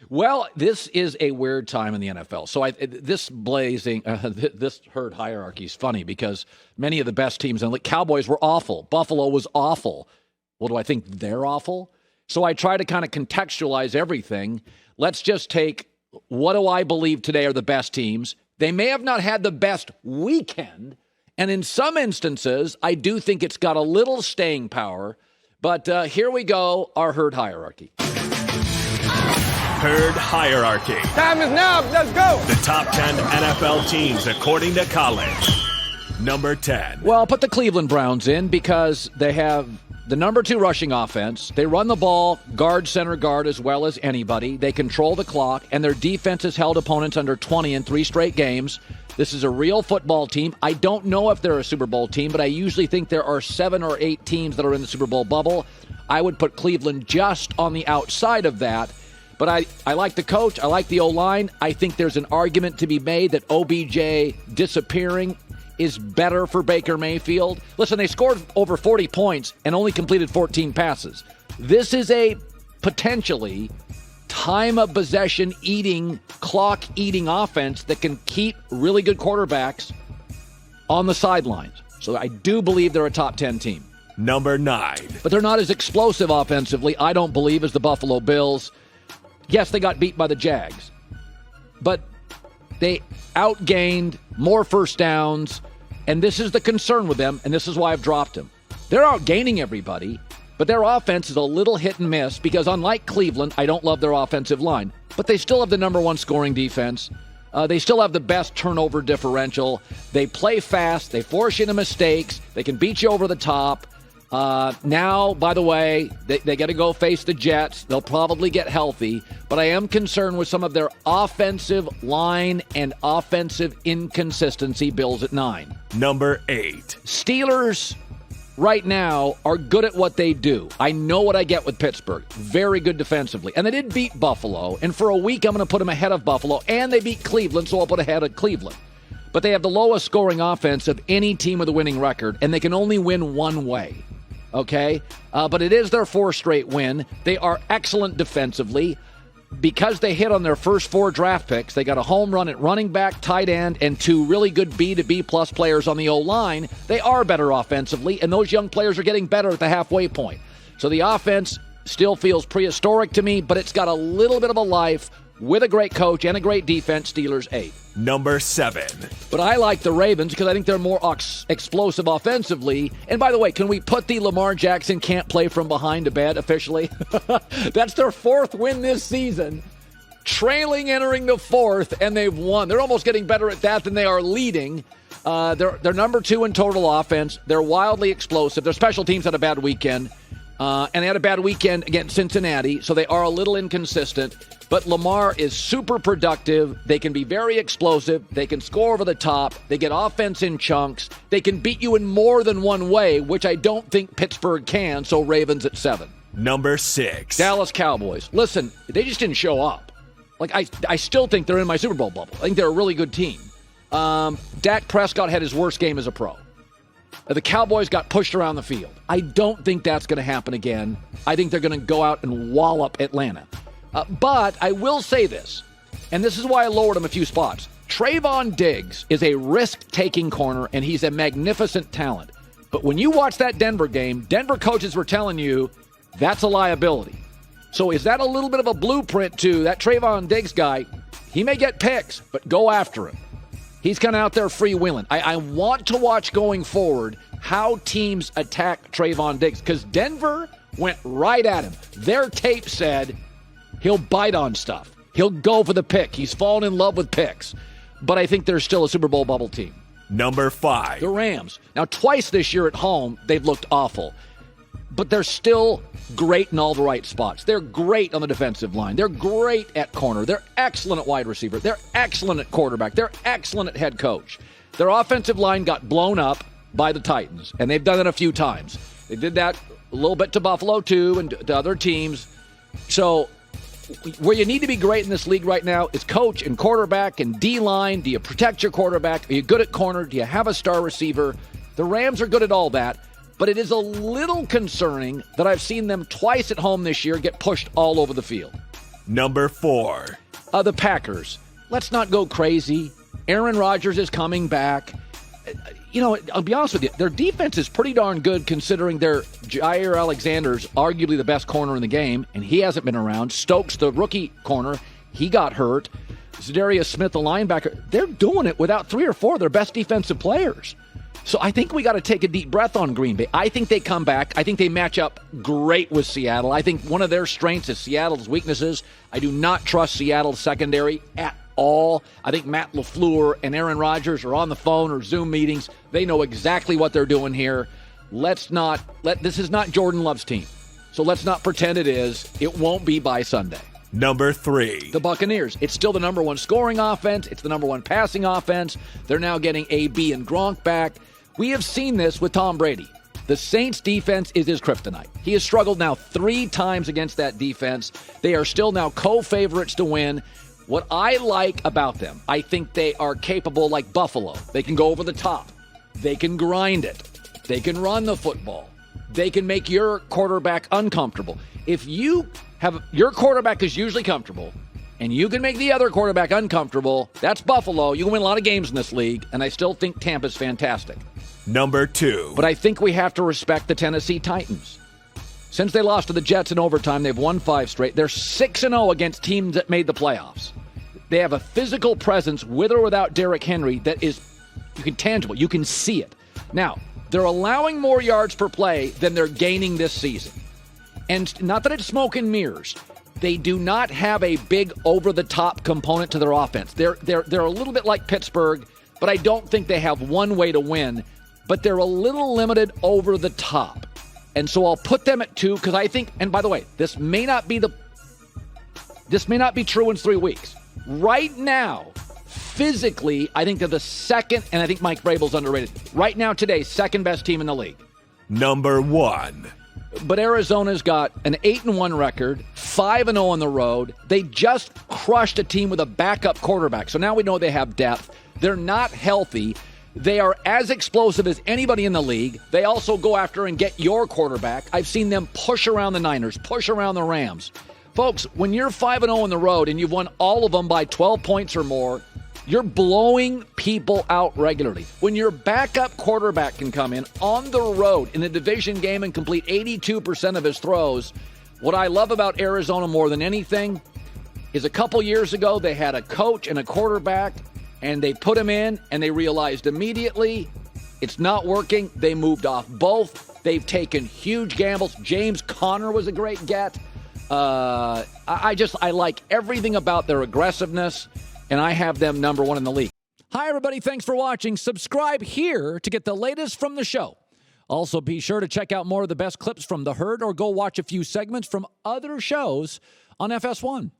Well, this is a weird time in the NFL. So this herd hierarchy is funny because many of the best teams, and the Cowboys were awful. Buffalo was awful. Well, do I think they're awful? So I try to kind of contextualize everything. Let's just take what do I believe today are the best teams. They may have not had the best weekend, and in some instances, I do think it's got a little staying power. But here we go, our herd hierarchy. Herd hierarchy. Time is now. Let's go. The top 10 NFL teams according to college. Number 10. Well, put the Cleveland Browns in because they have the number 2 rushing offense. They run the ball, guard, center guard, as well as anybody. They control the clock, and their defense has held opponents under 20 in 3 straight games. This is a real football team. I don't know if they're a Super Bowl team, but I usually think there are 7 or 8 teams that are in the Super Bowl bubble. I would put Cleveland just on the outside of that. But I like the coach. I like the O-line. I think there's an argument to be made that OBJ disappearing is better for Baker Mayfield. Listen, they scored over 40 points and only completed 14 passes. This is a potentially time of possession eating, clock eating offense that can keep really good quarterbacks on the sidelines. So I do believe they're a top 10 team. Number 9. But they're not as explosive offensively, I don't believe, as the Buffalo Bills. Yes, they got beat by the Jags, but they outgained more first downs, and this is the concern with them, and this is why I've dropped them. They're outgaining everybody, but their offense is a little hit and miss because unlike Cleveland, I don't love their offensive line, but they still have the number 1 scoring defense. They still have the best turnover differential. They play fast. They force you into mistakes. They can beat you over the top. Now, by the way, they got to go face the Jets. They'll probably get healthy, but I am concerned with some of their offensive line and offensive inconsistency. Bills at 9. Number 8. Steelers right now are good at what they do. I know what I get with Pittsburgh. Very good defensively. And they did beat Buffalo, and for a week I'm going to put them ahead of Buffalo, and they beat Cleveland, so I'll put ahead of Cleveland. But they have the lowest scoring offense of any team with a winning record, and they can only win one way. Okay? But it is their 4th straight win. They are excellent defensively. Because they hit on their first 4 draft picks, they got a home run at running back, tight end, and 2 really good B to B plus players on the O-line. They are better offensively, and those young players are getting better at the halfway point. So the offense still feels prehistoric to me, but it's got a little bit of a life with a great coach and a great defense. Steelers 8. Number 7. But I like the Ravens because I think they're more explosive offensively. And by the way, can we put the Lamar Jackson can't play from behind to bed officially? That's their 4th win this season. Trailing entering the 4th, and they've won. They're almost getting better at that than they are leading. They're number 2 in total offense. They're wildly explosive. Their special teams had a bad weekend. And they had a bad weekend against Cincinnati, so they are a little inconsistent. But Lamar is super productive. They can be very explosive. They can score over the top. They get offense in chunks. They can beat you in more than one way, which I don't think Pittsburgh can, so Ravens at 7. Number 6. Dallas Cowboys. Listen, they just didn't show up. Like, I still think they're in my Super Bowl bubble. I think they're a really good team. Dak Prescott had his worst game as a pro. The Cowboys got pushed around the field. I don't think that's going to happen again. I think they're going to go out and wallop Atlanta. But I will say this, and this is why I lowered him a few spots. Trayvon Diggs is a risk-taking corner, and he's a magnificent talent. But when you watch that Denver game, Denver coaches were telling you that's a liability. So is that a little bit of a blueprint to that Trayvon Diggs guy? He may get picks, but go after him. He's kind of out there freewheeling. I want to watch going forward how teams attack Trayvon Diggs because Denver went right at him. Their tape said he'll bite on stuff. He'll go for the pick. He's fallen in love with picks. But I think they're still a Super Bowl bubble team. Number 5. The Rams. Now, twice this year at home, they've looked awful. But they're still great in all the right spots. They're great on the defensive line. They're great at corner. They're excellent at wide receiver. They're excellent at quarterback. They're excellent at head coach. Their offensive line got blown up by the Titans, and they've done it a few times. They did that a little bit to Buffalo, too, and to other teams. So where you need to be great in this league right now is coach and quarterback and D-line. Do you protect your quarterback? Are you good at corner? Do you have a star receiver? The Rams are good at all that. But it is a little concerning that I've seen them twice at home this year get pushed all over the field. Number 4. The Packers. Let's not go crazy. Aaron Rodgers is coming back. I'll be honest with you, their defense is pretty darn good considering their Jair Alexander's arguably the best corner in the game, and he hasn't been around. Stokes, the rookie corner, he got hurt. Zadarius Smith, the linebacker, they're doing it without 3 or 4 of their best defensive players. So I think we got to take a deep breath on Green Bay. I think they come back. I think they match up great with Seattle. I think one of their strengths is Seattle's weaknesses. I do not trust Seattle's secondary at all. I think Matt LaFleur and Aaron Rodgers are on the phone or Zoom meetings. They know exactly what they're doing here. This is not Jordan Love's team. So let's not pretend it is. It won't be by Sunday. Number 3. The Buccaneers. It's still the number 1 scoring offense. It's the number 1 passing offense. They're now getting AB and Gronk back. We have seen this with Tom Brady. The Saints' defense is his kryptonite. He has struggled now 3 times against that defense. They are still now co-favorites to win. What I like about them, I think they are capable like Buffalo. They can go over the top. They can grind it. They can run the football. They can make your quarterback uncomfortable. If you have your quarterback is usually comfortable, and you can make the other quarterback uncomfortable, that's Buffalo. You can win a lot of games in this league, and I still think Tampa's fantastic. Number 2. But I think we have to respect the Tennessee Titans. Since they lost to the Jets in overtime, they've won 5 straight. They're 6-0 against teams that made the playoffs. They have a physical presence with or without Derrick Henry that is tangible. You can see it. Now, they're allowing more yards per play than they're gaining this season. And not that it's smoke and mirrors. They do not have a big over-the-top component to their offense. They're a little bit like Pittsburgh, but I don't think they have one way to win. But they're a little limited over the top. And so I'll put them at 2 because I think, and by the way, this may not be true in 3 weeks. Right now, physically, I think they're the second, and I think Mike Vrabel's underrated. Right now, today, second best team in the league. Number 1. But Arizona's got an 8-1 record, 5-0 on the road. They just crushed a team with a backup quarterback. So now we know they have depth. They're not healthy. They are as explosive as anybody in the league. They also go after and get your quarterback. I've seen them push around the Niners, push around the Rams. Folks, when you're 5-0 on the road and you've won all of them by 12 points or more, you're blowing people out regularly. When your backup quarterback can come in on the road in a division game and complete 82% of his throws, what I love about Arizona more than anything is a couple years ago they had a coach and a quarterback, and they put him in, and they realized immediately it's not working. They moved off both. They've taken huge gambles. James Conner was a great get. I like everything about their aggressiveness, and I have them number 1 in the league. Hi, everybody. Thanks for watching. Subscribe here to get the latest from the show. Also, be sure to check out more of the best clips from The Herd or go watch a few segments from other shows on FS1.